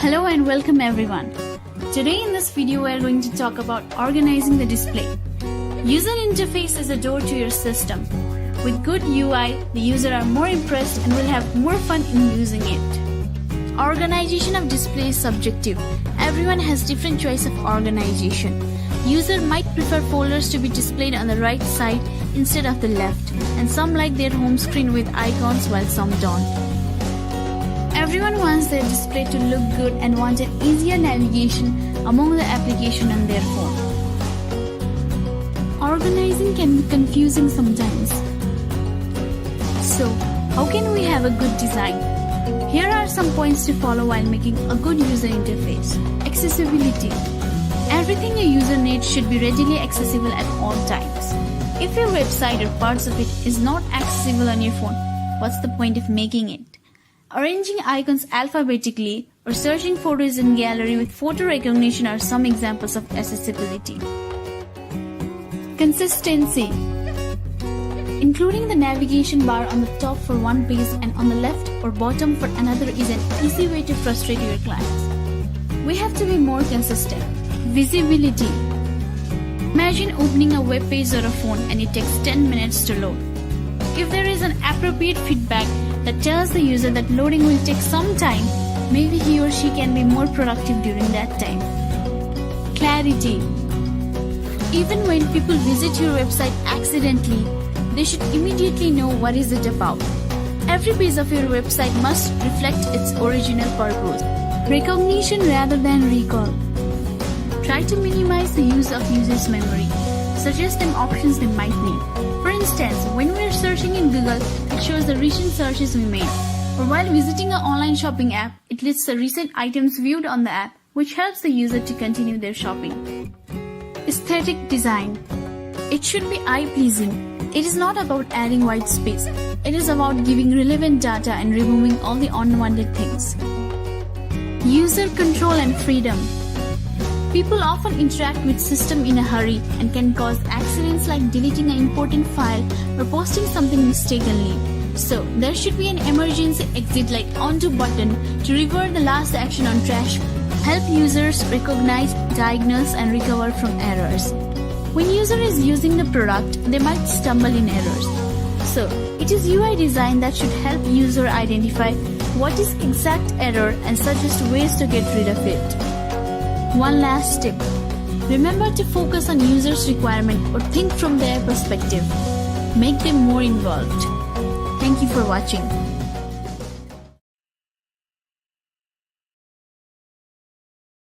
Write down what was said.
Hello and welcome everyone. Today in this video we are going to talk about organizing the display. User interface is a door to your system. With good UI, the user are more impressed and will have more fun in using it. Organization of display is subjective. Everyone has different choice of organization. User might prefer folders to be displayed on the right side instead of the left, and some like their home screen with icons while some don't. Everyone wants their display to look good and wants an easier navigation among the application on their phone. Organizing can be confusing sometimes. So, how can we have a good design? Here are some points to follow while making a good user interface. Accessibility. Everything a user needs should be readily accessible at all times. If your website or parts of it is not accessible on your phone, what's the point of making it? Arranging icons alphabetically or searching photos in gallery with photo recognition are some examples of accessibility. Consistency. Including the navigation bar on the top for one page and on the left or bottom for another is an easy way to frustrate your clients. We have to be more consistent. Visibility. Imagine opening a web page or a phone and it takes 10 minutes to load. If there is an appropriate feedback that tells the user that loading will take some time, maybe he or she can be more productive during that time. Clarity. Even when people visit your website accidentally, they should immediately know what is it about. Every page of your website must reflect its original purpose. Recognition rather than recall. Try to minimize the use of users' memory. Suggest them options they might need. For instance, when we are searching in Google, it shows the recent searches we made. Or while visiting an online shopping app, it lists the recent items viewed on the app, which helps the user to continue their shopping. Aesthetic design. It should be eye-pleasing. It is not about adding white space. It is about giving relevant data and removing all the unwanted things. User control and freedom. People often interact with system in a hurry and can cause accidents like deleting an important file or posting something mistakenly. So, there should be an emergency exit like onto button to revert the last action on trash. Help users recognize, diagnose and recover from errors. When user is using the product, they might stumble in errors. So, it is UI design that should help user identify what is exact error and suggest ways to get rid of it. One last tip. Remember to focus on users' requirement or think from their perspective. Make them more involved. Thank you for watching.